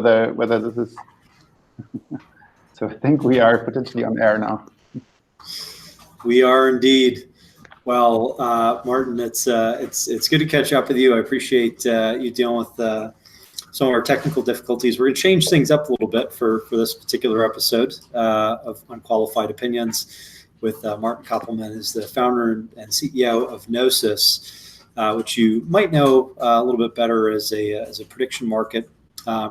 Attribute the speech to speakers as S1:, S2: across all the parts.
S1: whether this is. So I think we are potentially on air now.
S2: We are indeed. Well, Martin, it's good to catch up with you. I appreciate you dealing with some of our technical difficulties. We're going to change things up a little bit for this particular episode of Unqualified Opinions with Martin Koppelman, who's the founder and CEO of Gnosis, which you might know a little bit better as a prediction market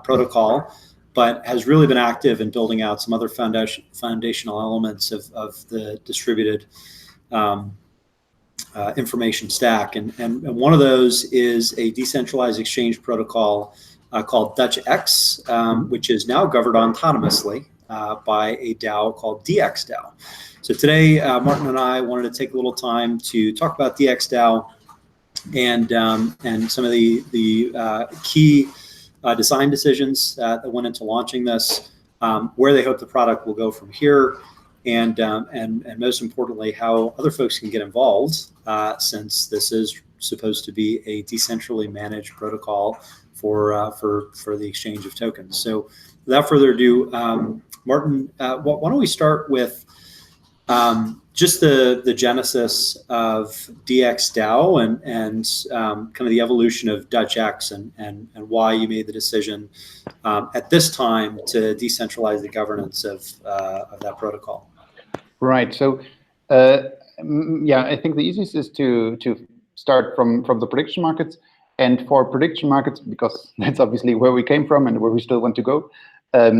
S2: protocol, but has really been active in building out some other foundational elements of the distributed information stack. And one of those is a decentralized exchange protocol called dxDAO, which is now governed autonomously by a DAO called dxDAO. So today, Martin and I wanted to take a little time to talk about dxDAO and some of the key design decisions that went into launching this, where they hope the product will go from here, and most importantly, how other folks can get involved, since this is supposed to be a decentrally managed protocol for the exchange of tokens. So without further ado, Martin, why don't we start with just the genesis of dxDAO and kind of the evolution of dxX and why you made the decision at this time to decentralize the governance of that protocol.
S1: Right. So yeah, I think the easiest is to start from the prediction markets. And for prediction markets, because that's obviously where we came from and where we still want to go.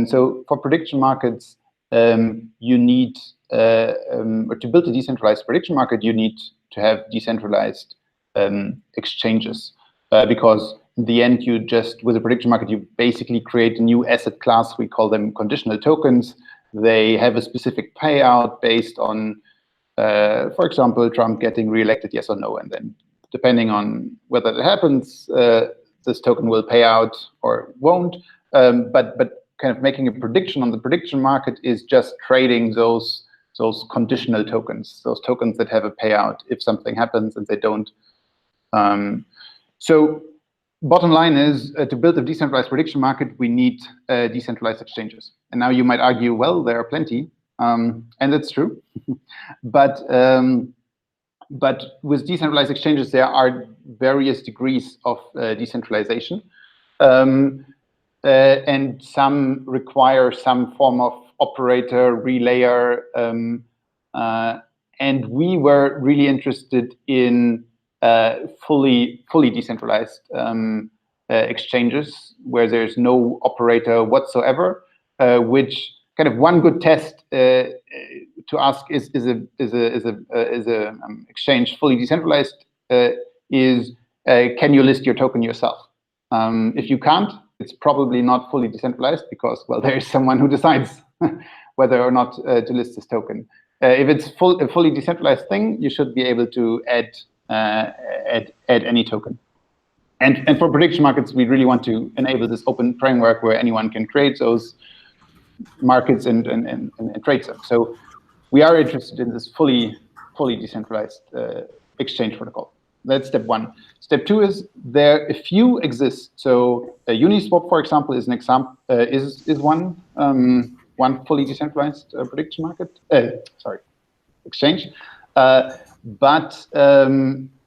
S1: So for prediction markets, you need, or to build a decentralized prediction market, you need to have decentralized exchanges. Because in the end, you just, with a prediction market, you basically create a new asset class. We call them conditional tokens. They have a specific payout based on, for example, Trump getting reelected, yes or no. And then depending on whether that happens, this token will pay out or won't. But kind of making a prediction on the prediction market is just trading those conditional tokens, those tokens that have a payout if something happens and they don't. So bottom line is, to build a decentralized prediction market, we need decentralized exchanges. And now you might argue, well, there are plenty, and that's true. But with decentralized exchanges, there are various degrees of decentralization. And some require some form of operator, relayer. And we were really interested in fully decentralized exchanges where there's no operator whatsoever, which kind of one good test to ask is a exchange fully decentralized is can you list your token yourself? If you can't, it's probably not fully decentralized because, well, there is someone who decides whether or not to list this token. If it's a fully decentralized thing, you should be able to add any token. And for prediction markets, we really want to enable this open framework where anyone can create those markets and trade them. So we are interested in this fully decentralized exchange protocol. That's step one. Step two is a few exist. So Uniswap, for example, is an example. Is one fully decentralized prediction market. Exchange. But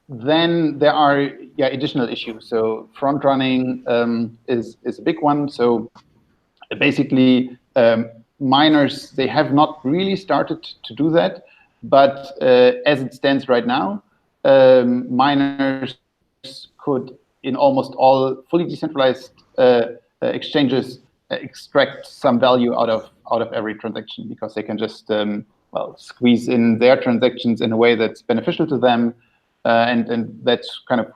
S1: then there are additional issues. So front running is a big one. So basically, miners, they have not really started to do that, but as it stands right now, miners could, in almost all fully decentralized exchanges, extract some value out of every transaction because they can just squeeze in their transactions in a way that's beneficial to them, and that's kind of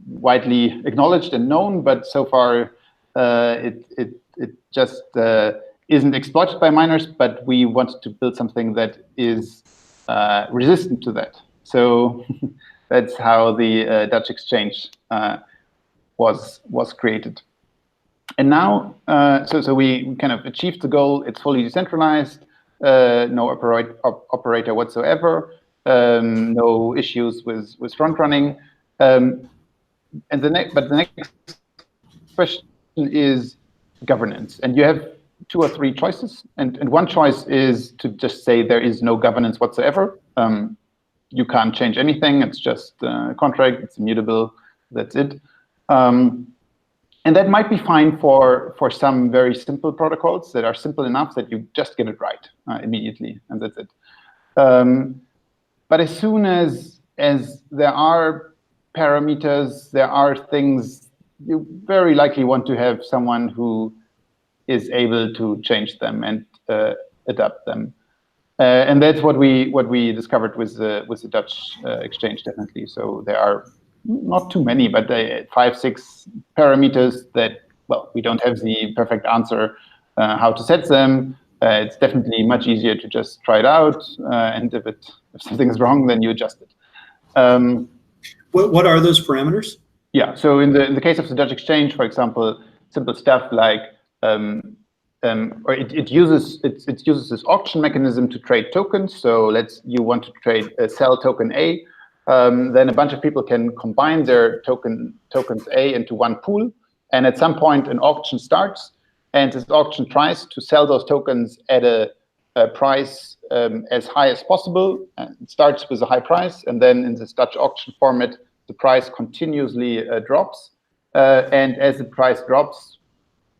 S1: widely acknowledged and known. But so far, it just isn't exploited by miners. But we want to build something that is resistant to that. So that's how the Dutch exchange was created. And now, so we kind of achieved the goal. It's fully decentralized, no operator whatsoever, no issues with front running. But the next question is governance, and you have 2 or 3 choices. And one choice is to just say there is no governance whatsoever. You can't change anything. It's just a contract. It's immutable. That's it. And that might be fine for some very simple protocols that are simple enough that you just get it right immediately, and that's it. But as soon as there are parameters, there are things, you very likely want to have someone who is able to change them and adapt them. And that's what we discovered with the Dutch exchange, definitely. So there are not too many, but 5, 6 parameters that, well, we don't have the perfect answer how to set them. It's definitely much easier to just try it out, and if something is wrong, then you adjust it.
S2: What are those parameters?
S1: Yeah, so in the case of the Dutch exchange, for example, simple stuff like or it uses this auction mechanism to trade tokens. So you want to trade sell token A, then a bunch of people can combine their tokens A into one pool, and at some point an auction starts, and this auction tries to sell those tokens at a price as high as possible. It starts with a high price, and then in this Dutch auction format, the price continuously drops, and as the price drops,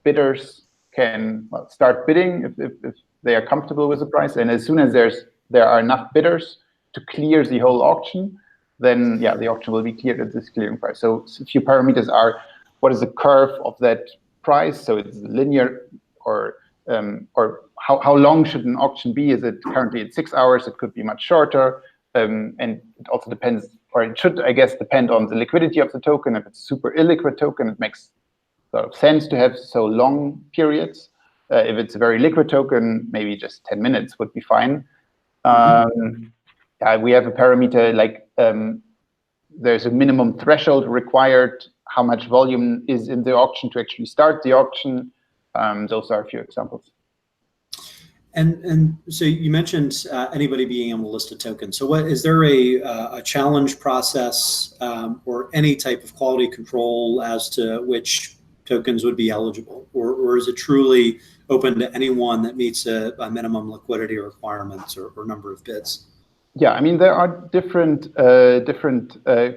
S1: bidders can start bidding if they are comfortable with the price, and as soon as there are enough bidders to clear the whole auction, then yeah, the auction will be cleared at this clearing price. So a few parameters are: what is the curve of that price? So it's linear, or how long should an auction be? Is it currently at 6 hours? It could be much shorter, and it also depends, or it should, I guess, depend on the liquidity of the token. If it's a super illiquid token, it makes sort of sense to have so long periods. If it's a very liquid token, maybe just 10 minutes would be fine. We have a parameter like there's a minimum threshold required, how much volume is in the auction to actually start the auction. Those are a few examples.
S2: And so you mentioned anybody being able to list a token. So is there a challenge process or any type of quality control as to which tokens would be eligible, or is it truly open to anyone that meets a minimum liquidity requirements or number of bids?
S1: Yeah, I mean, there are different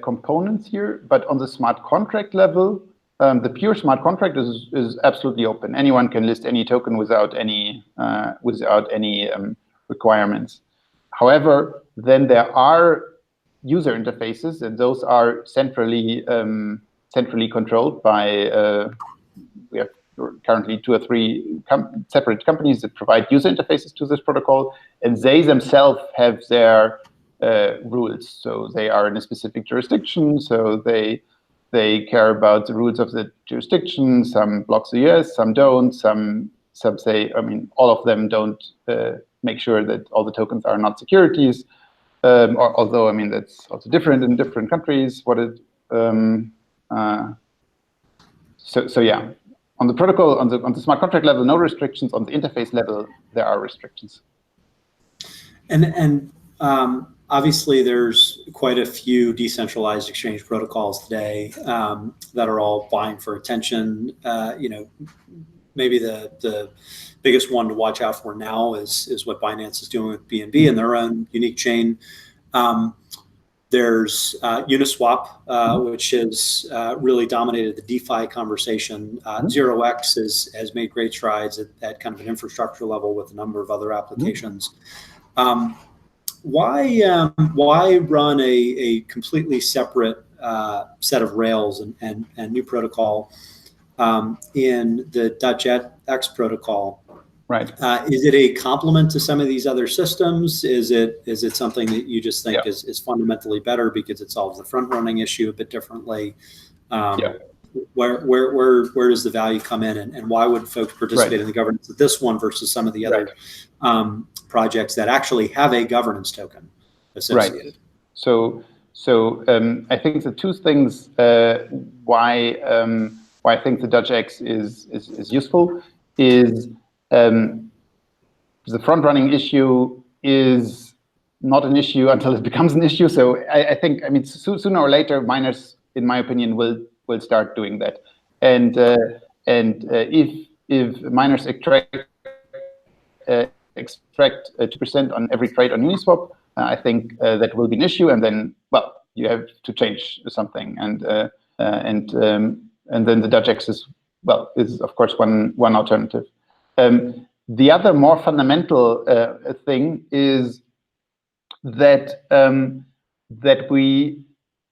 S1: components here, but on the smart contract level, the pure smart contract is absolutely open. Anyone can list any token without any requirements. However, then there are user interfaces, and those are centrally controlled by. We have currently 2 or 3 separate companies that provide user interfaces to this protocol, and they themselves have their rules. So they are in a specific jurisdiction, so they care about the rules of the jurisdiction. Some blocks the US, some don't. Some say, I mean, all of them don't make sure that all the tokens are not securities. Although, I mean, that's also different in different countries. So yeah. On the protocol, on the smart contract level, no restrictions. On the interface level, there are restrictions.
S2: And obviously, there's quite a few decentralized exchange protocols today that are all vying for attention. Maybe the biggest one to watch out for now is what Binance is doing with BNB and their own unique chain. There's Uniswap, which has really dominated the DeFi conversation. 0x has made great strides at kind of an infrastructure level with a number of other applications. Why run a completely separate set of rails and new protocol in the Dutch X protocol?
S1: Right.
S2: Is it a complement to some of these other systems? Is it something that you just think is fundamentally better because it solves the front running issue a bit differently? Where does the value come in, and why would folks participate in the governance of this one versus some of the other projects that actually have a governance token associated?
S1: Right. So I think the 2 things why I think the Dutch X is useful is the front-running issue is not an issue until it becomes an issue. So I think, I mean, sooner or later, miners, in my opinion, will start doing that. And if miners extract 2% on every trade on Uniswap, I think that will be an issue, and then, well, you have to change something, and then the dxDAO is of course one alternative. The other more fundamental thing is that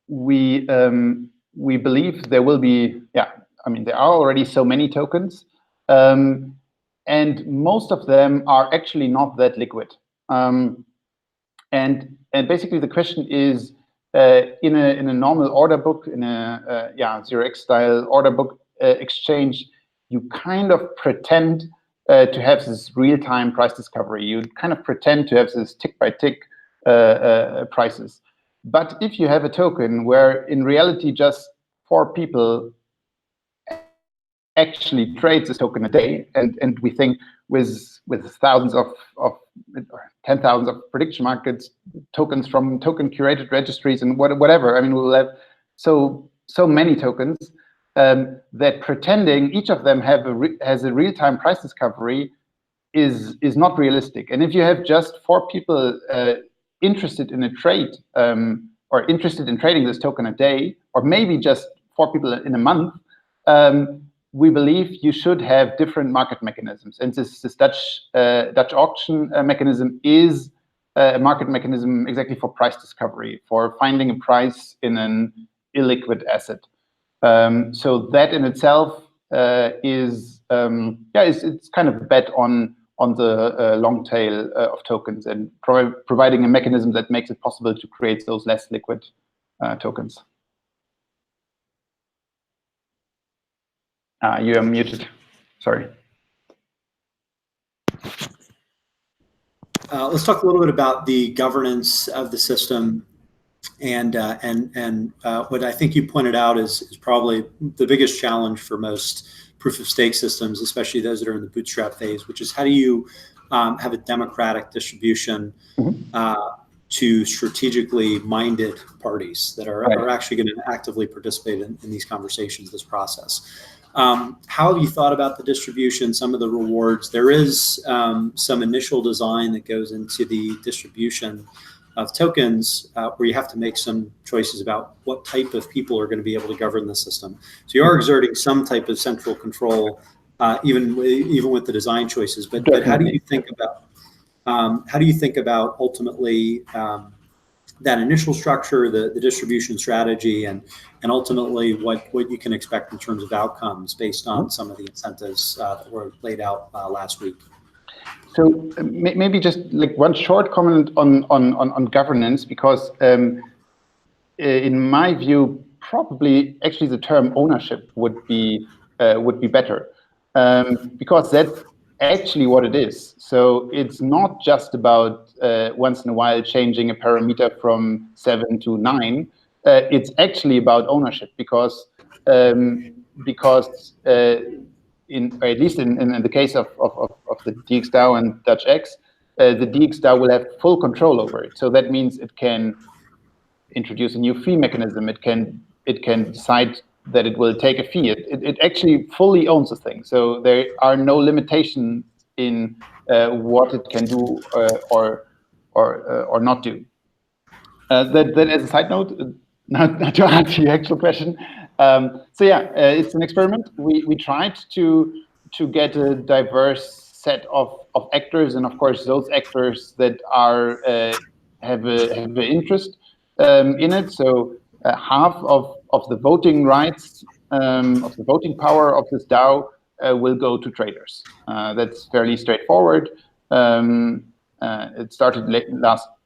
S1: we believe there will be, I mean, there are already so many tokens, and most of them are actually not that liquid. And basically the question is, in a normal order book, in a 0x style order book exchange, you kind of pretend to have this real-time price discovery. You kind of pretend to have this tick-by-tick prices. But if you have a token where in reality just 4 people actually trade this token a day, and we think with thousands of 10,000 of prediction markets tokens from token curated registries and whatever, I mean, we'll have so many tokens that pretending each of them has a real-time price discovery is not realistic. And if you have just 4 people interested in a trade, or interested in trading this token a day, or maybe just 4 people in a month, we believe you should have different market mechanisms. And this Dutch auction mechanism is a market mechanism exactly for price discovery, for finding a price in an illiquid asset. So that in itself is it's kind of a bet on the long tail of tokens, and providing a mechanism that makes it possible to create those less liquid tokens. You are muted. Sorry.
S2: Let's talk a little bit about the governance of the system, and what I think you pointed out is probably the biggest challenge for most proof of stake systems, especially those that are in the bootstrap phase, which is how do you have a democratic distribution to strategically minded parties that are actually going to actively participate in these conversations, this process. How have you thought about the distribution, some of the rewards? There is some initial design that goes into the distribution of tokens where you have to make some choices about what type of people are going to be able to govern the system. So you are exerting some type of central control, even with the design choices. But how do you think about ultimately that initial structure, the distribution strategy, and ultimately what you can expect in terms of outcomes based on some of the incentives that were laid out last week?
S1: So maybe just like one short comment on governance, because in my view, probably actually the term ownership would be better, because that's actually what it is. So it's not just about once in a while changing a parameter from 7 to 9. It's actually about ownership, because at least in the case of the dxDAO and dxDAO, the dxDAO will have full control over it. So that means it can introduce a new fee mechanism. It can decide that it will take a fee. It actually fully owns the thing. So there are no limitations in what it can do or not do. That as a side note, not to answer your actual question. So yeah, it's an experiment. We tried to get a diverse set of actors, and of course those actors that are have an interest in it. So half of the voting rights, of the voting power of this DAO will go to traders. That's fairly straightforward. It started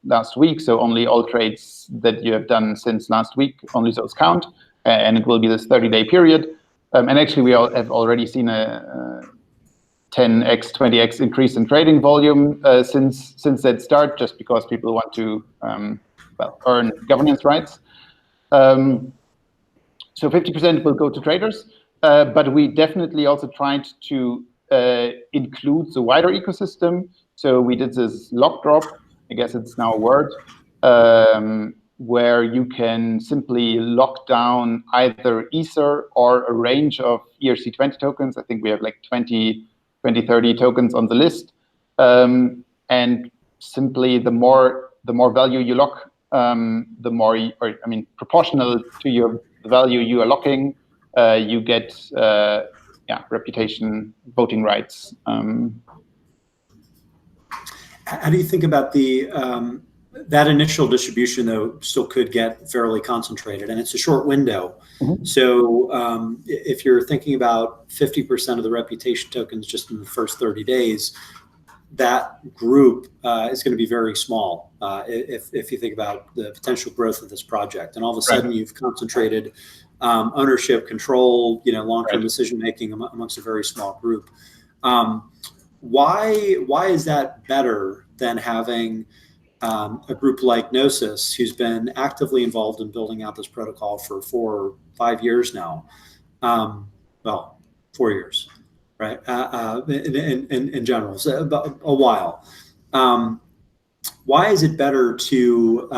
S1: last week, so only all trades that you have done since last week, only those count, and it will be this 30-day period. And actually, we have already seen a 10x, 20x increase in trading volume since that start, just because people want to earn governance rights. So 50% will go to traders, but we definitely also tried to include the wider ecosystem. So we did this lock drop, I guess it's now a word, where you can simply lock down either Ether or a range of ERC20 tokens. I think we have like 20, 30 tokens on the list. And simply the more value you lock, the more, proportional to the value you are locking, you get reputation, voting rights.
S2: How do you think about the that initial distribution, though, still could get fairly concentrated, and it's a short window. Mm-hmm. So if you're thinking about 50% of the reputation tokens just in the first 30 days, that group is going to be very small if you think about the potential growth of this project. And all of a sudden, you've concentrated ownership, control, long-term decision making amongst a very small group. Why is that better than having a group like Gnosis, who's been actively involved in building out this protocol for 4 or 5 years now? Well, 4 years, right? In general, so about a while. Why is it better to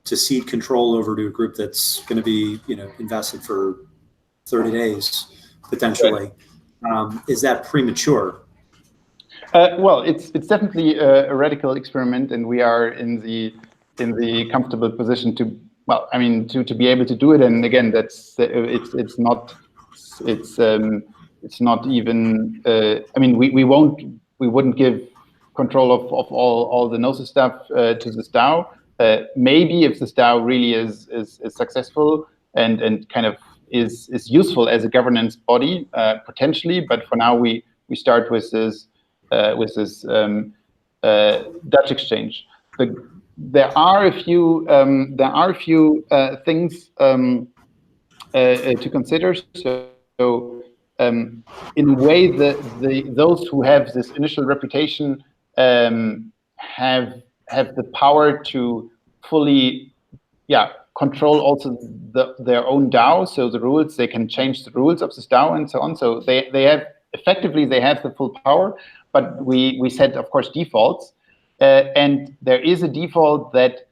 S2: cede control over to a group that's going to be, invested for 30 days potentially? Is that premature?
S1: Well, it's definitely a radical experiment, and we are in the comfortable position to be able to do it. And again, it's not even. We wouldn't give control of all the Gnosis stuff to this DAO. Maybe if this DAO really is successful and kind of is useful as a governance body, potentially. But for now, we start with this Dutch exchange. There are a few things to consider. So in a way, those who have this initial reputation have the power to fully control also their own DAO. So the rules, they can change the rules of this DAO and so on. So they have the full power, but we set, of course, defaults. And there is a default that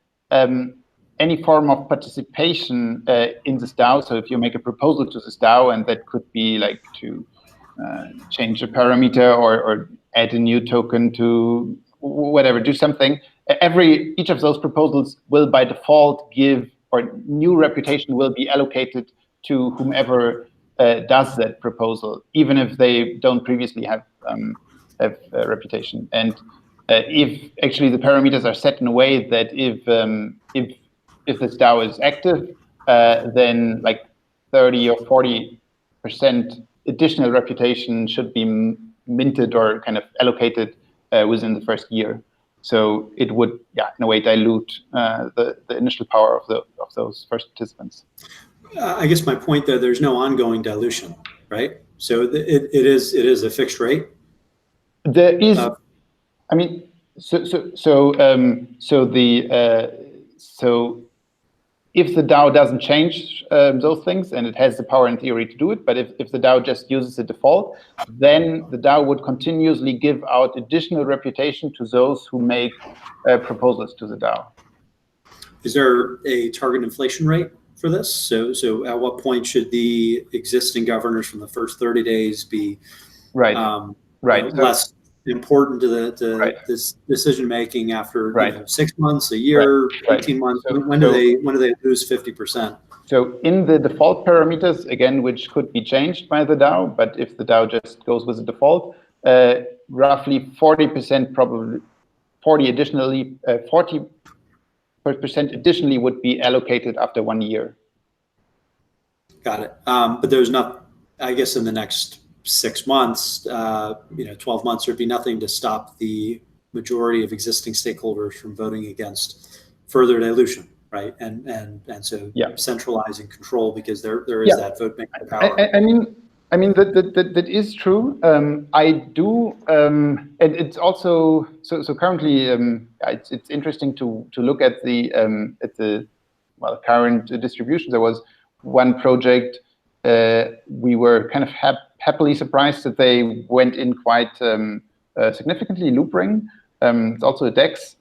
S1: any form of participation in this DAO, so if you make a proposal to this DAO, and that could be like to change a parameter or add a new token to whatever, do something, each of those proposals will by default give, or new reputation will be allocated to whomever does that proposal, even if they don't previously have a reputation. And if actually the parameters are set in a way that if this DAO is active, then like 30 or 40% additional reputation should be minted or kind of allocated within the first year. So it would, in a way, dilute the initial power of those first participants.
S2: I guess my point, though, there's no ongoing dilution, right? So it is a fixed rate.
S1: There is, so if the DAO doesn't change those things, and it has the power in theory to do it, but if the DAO just uses the default, then the DAO would continuously give out additional reputation to those who make proposals to the DAO.
S2: Is there a target inflation rate for this? So at what point should the existing governors from the first 30 days be less important to this decision making after 6 months, a year, 18 months? When do they lose 50%?
S1: So in the default parameters, again, which could be changed by the DAO, but if the DAO just goes with the default, roughly 40%, probably 40% additionally would be allocated after 1 year.
S2: Got it. But there's not, I guess, in the next 6 months, 12 months, there'd be nothing to stop the majority of existing stakeholders from voting against further dilution, right? And so centralizing control, because there is that vote making power.
S1: I mean that is true. I do, and it's also so currently it's interesting to look at the current distribution. There was one project we were kind of happily surprised that they went in quite significantly, loopring. It's also a DEX,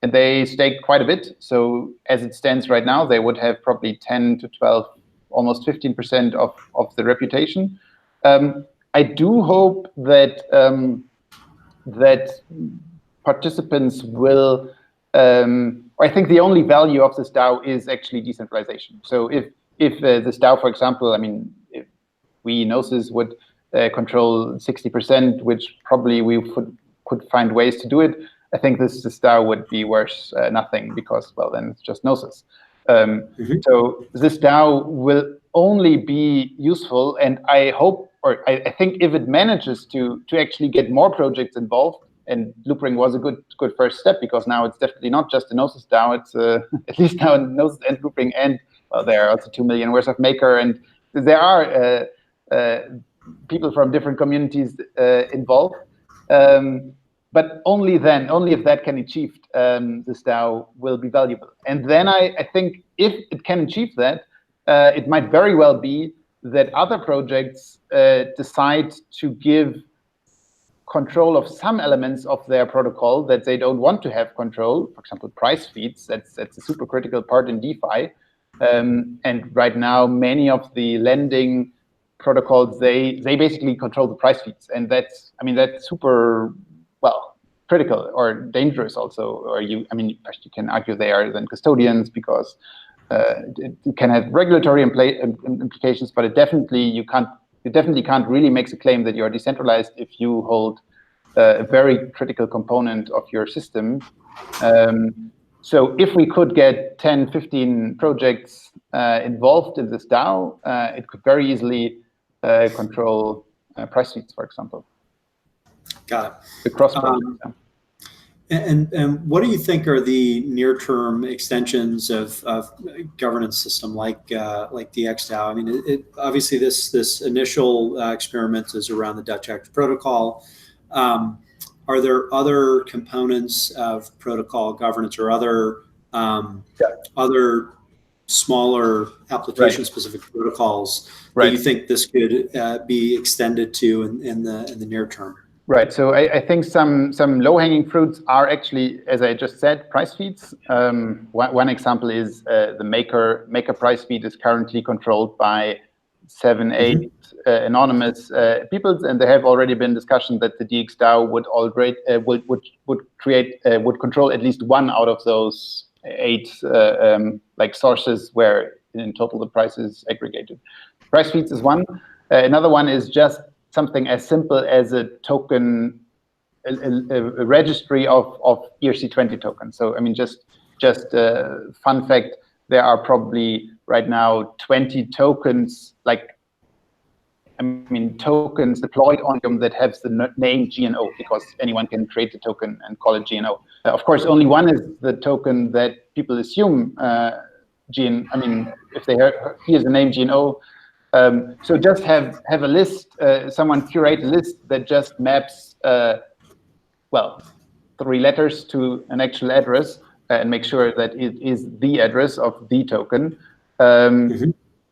S1: and they staked quite a bit. So as it stands right now, they would have probably 10 to 12, almost 15% of the reputation. I do hope that that participants will. I think the only value of this DAO is actually decentralization. So if this DAO, for example, I mean, if we Gnosis would control 60%, which probably we could find ways to do it, I think this DAO would be worth nothing, because, well, then it's just Gnosis. So this DAO will only be useful, and I hope, or I think if it manages to actually get more projects involved, and Loopring was a good first step, because now it's definitely not just a Gnosis DAO, it's at least now Gnosis and Loopring, and well, there are also 2 million worth of Maker, and there are people from different communities involved. But only then, only if that can achieve, this DAO will be valuable. And then I think if it can achieve that, it might very well be that other projects decide to give control of some elements of their protocol that they don't want to have control. For example, price feeds, that's a super critical part in DeFi. And right now, many of the lending protocols, they basically control the price feeds. And that's super, well, critical or dangerous also. Or you can argue they are then custodians, because it can have regulatory implications, but you definitely can't really make the claim that you are decentralized if you hold a very critical component of your system. So if we could get 10, 15 projects involved in this DAO, it could very easily control price feeds, for example.
S2: Got it.
S1: The cross projects.
S2: And what do you think are the near-term extensions of governance system like dxDAO? I mean, obviously this initial experiment is around the Dutch Act protocol. Are there other components of protocol governance or other smaller application-specific protocols that you think this could be extended to in the near term?
S1: Right. So I think some low-hanging fruits are actually, as I just said, price feeds. One example is the Maker price feed is currently controlled by 7, 8 anonymous people, and there have already been discussions that the dxDAO would control at least one out of those 8 like sources where in total the price is aggregated. Price feeds is one. Another one is just something as simple as a token, a registry of ERC20 tokens. So I mean, just fun fact, there are probably right now 20 tokens, tokens deployed on them that have the name GNO, because anyone can create the token and call it GNO. Of course, only one is the token that people assume if they hear the name GNO. So just have a list, someone curate a list that just maps, 3 letters to an actual address, and make sure that it is the address of the token.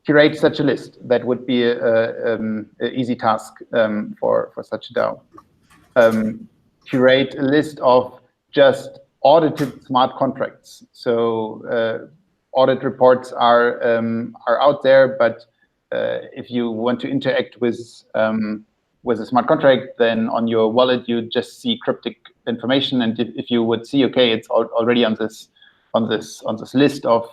S1: Curate such a list. That would be an easy task for such a DAO. Curate a list of just audited smart contracts. So audit reports are out there, but if you want to interact with a smart contract, then on your wallet you just see cryptic information, and if you would see, okay, it's already on this list of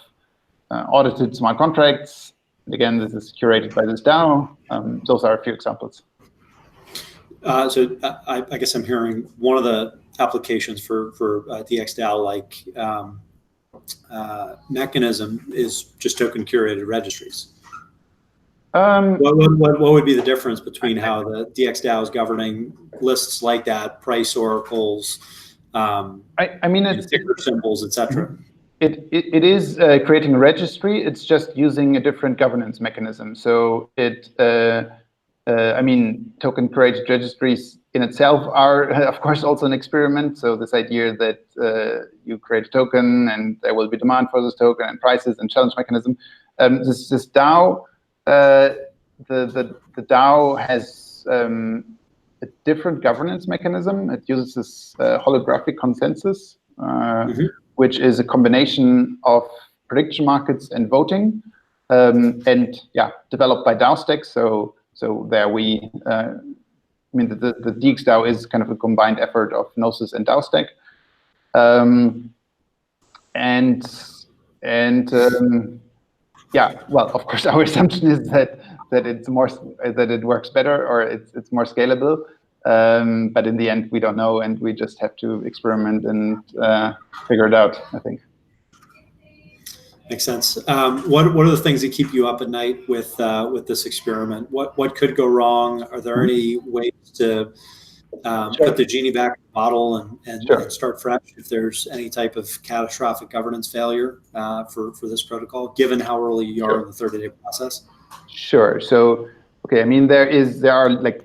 S1: audited smart contracts. Again, this is curated by this DAO. Those are a few examples.
S2: So I guess I'm hearing one of the applications for dxDAO mechanism is just token curated registries. What would be the difference between how the dxDAO is governing lists like that, price oracles, ticker symbols, etc.?
S1: It is creating a registry. It's just using a different governance mechanism. So token created registries in itself are, of course, also an experiment. So this idea that you create a token and there will be demand for this token and prices and challenge mechanism. This DAO. The DAO has a different governance mechanism. It uses this holographic consensus, which is a combination of prediction markets and voting, and yeah, developed by dxDAO. So there we, I mean, the dxDAO is kind of a combined effort of Gnosis and dxDAO. Yeah, well, of course, our assumption is that it works better, or it's more scalable. But in the end, we don't know, and we just have to experiment and figure it out, I think.
S2: Makes sense. What are the things that keep you up at night with this experiment? What could go wrong? Are there any ways to put the genie back in the bottle and start fresh if there's any type of catastrophic governance failure for this protocol, given how early you are in the 30-day process?
S1: Sure. So, okay, I mean, there are like,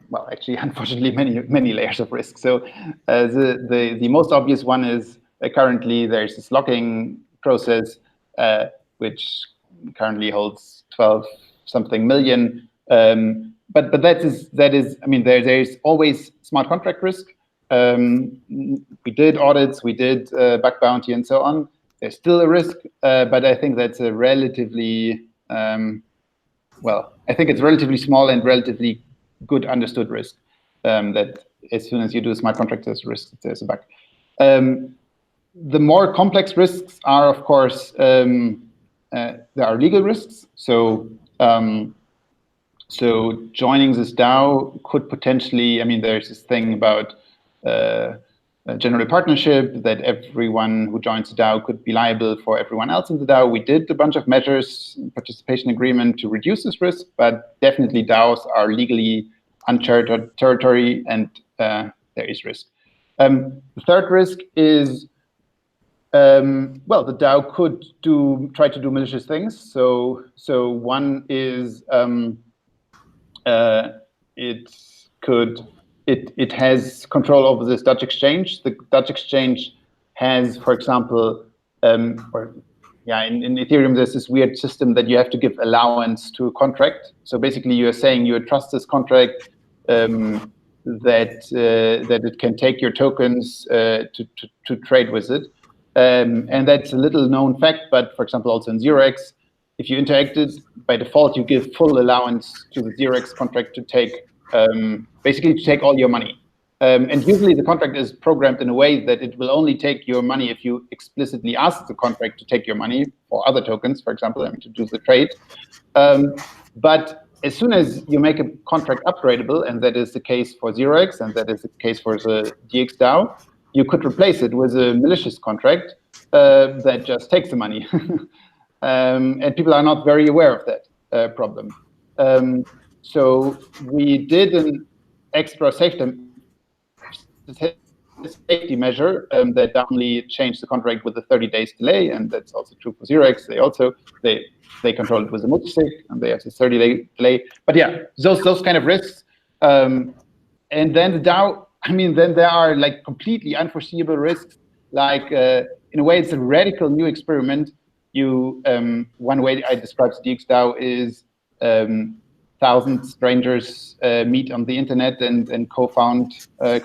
S1: well, actually, unfortunately, many layers of risk. So the most obvious one is currently there's this locking process, which currently holds 12 something million. But that is, I mean, there's always smart contract risk. We did audits, we did bug bounty, and so on. There's still a risk, but I think that's a relatively well, I think it's relatively small and relatively good understood risk. That as soon as you do a smart contract, there's risk, there's a bug. The more complex risks are, of course, there are legal risks. So joining this DAO could potentially, I mean, there's this thing about general partnership, that everyone who joins the DAO could be liable for everyone else in the DAO. We did a bunch of measures, participation agreement, to reduce this risk, but definitely DAOs are legally uncharted territory, and there is risk. The third risk is, well, the DAO could try to do malicious things. So one is it has control over this Dutch exchange. The Dutch exchange has, for example, in Ethereum, there's this weird system that you have to give allowance to a contract. So basically, you are saying you trust this contract that it can take your tokens to trade with it. And that's a little known fact, but for example, also in 0x, if you interacted, by default, you give full allowance to the 0x contract to take, basically to take all your money. And usually the contract is programmed in a way that it will only take your money if you explicitly ask the contract to take your money, or other tokens, for example, I mean, to do the trade. But as soon as you make a contract upgradable, and that is the case for 0x, and that is the case for the dxDAO, you could replace it with a malicious contract that just takes the money. And people are not very aware of that problem. So we did an extra safety measure that only changed the contract with a 30 days delay, and that's also true for 0x. They control it with a multisig, and they have a 30-day delay. But yeah, those kind of risks. And then the DAO, I mean, then there are like completely unforeseeable risks. Like in a way, it's a radical new experiment. One way I describe the dxDAO is 1,000 strangers meet on the internet and co-found a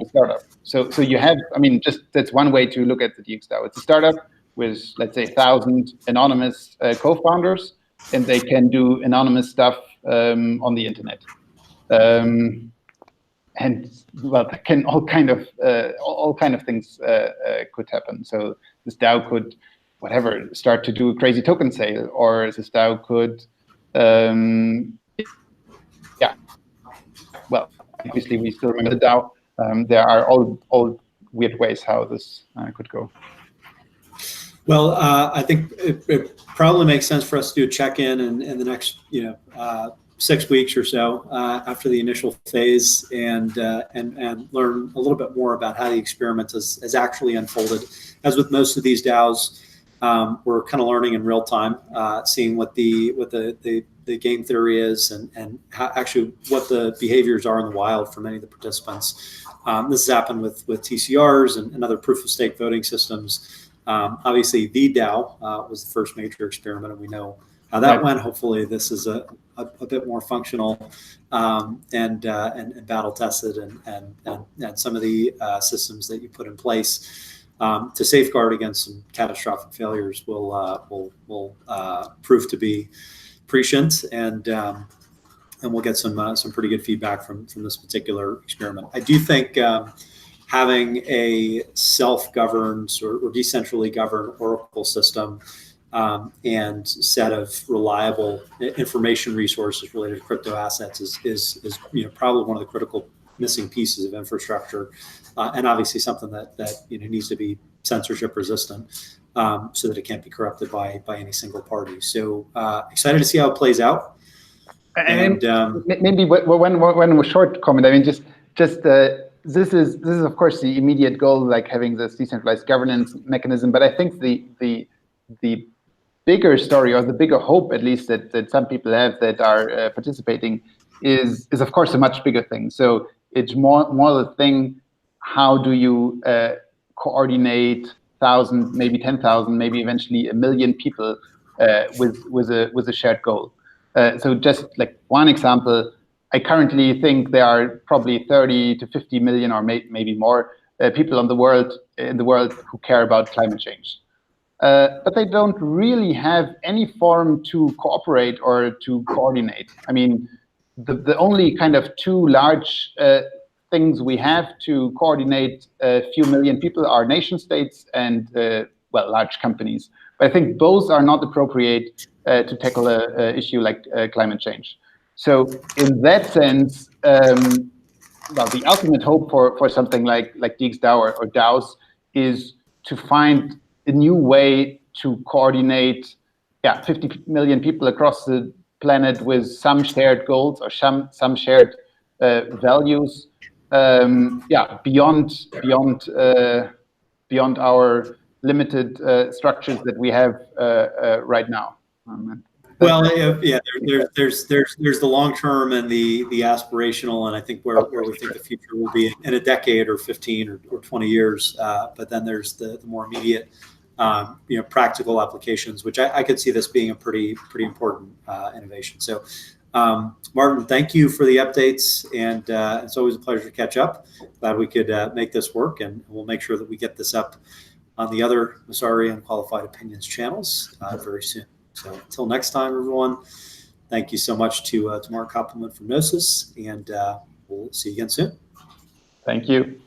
S1: startup. So you have, I mean, just that's one way to look at the dxDAO. It's a startup with, let's say, 1,000 anonymous co-founders, and they can do anonymous stuff on the internet. And well, can all kind of things could happen. So this DAO could, whatever, start to do a crazy token sale, or this DAO could, yeah. Well, obviously we still remember the DAO. There are all weird ways how this could go.
S2: Well, I think it probably makes sense for us to do a check-in in the next, 6 weeks or so after the initial phase, and learn a little bit more about how the experiment has actually unfolded. As with most of these DAOs, we're kind of learning in real time, seeing what the game theory is, and how actually what the behaviors are in the wild for many of the participants. This has happened with TCRs and other proof of stake voting systems. Obviously, the DAO was the first major experiment, and we know how that went. Hopefully, this is a bit more functional and battle tested, and some of the systems that you put in place to safeguard against some catastrophic failures will prove to be prescient, and we'll get some pretty good feedback from this particular experiment. I do think having a self-governed or decentrally governed Oracle system and set of reliable information resources related to crypto assets is probably one of the critical missing pieces of infrastructure, and obviously something that needs to be censorship resistant, so that it can't be corrupted by any single party. So excited to see how it plays out.
S1: And maybe one short comment. I mean, just this is of course the immediate goal, like having this decentralized governance mechanism. But I think the bigger story, or the bigger hope, at least that some people have that are participating, is of course a much bigger thing. So it's more the thing. How do you coordinate 1,000, maybe 10,000, maybe eventually 1 million people with a shared goal? So just like one example, I currently think there are probably 30 to 50 million, or maybe more, people in the world who care about climate change. But they don't really have any forum to cooperate or to coordinate. I mean, the only kind of two large things we have to coordinate a few million people are nation states and, well, large companies. But I think both are not appropriate to tackle an issue like climate change. So in that sense, well, the ultimate hope for something like dxDAO or DAOs is to find a new way to coordinate 50 million people across the planet with some shared goals or some shared values, beyond our limited structures that we have right now.
S2: Well, yeah, there's the long term and the aspirational, and I think where we think the future will be in a decade or 15 or 20 years. But then there's the more immediate, practical applications, which I could see this being a pretty important innovation. So, Martin, thank you for the updates, and it's always a pleasure to catch up. Glad we could make this work, and we'll make sure that we get this up on the other Messari Unqualified Opinions channels very soon. So until next time, everyone, thank you so much to Mark Koppelman from Gnosis, and we'll see you again soon.
S1: Thank you.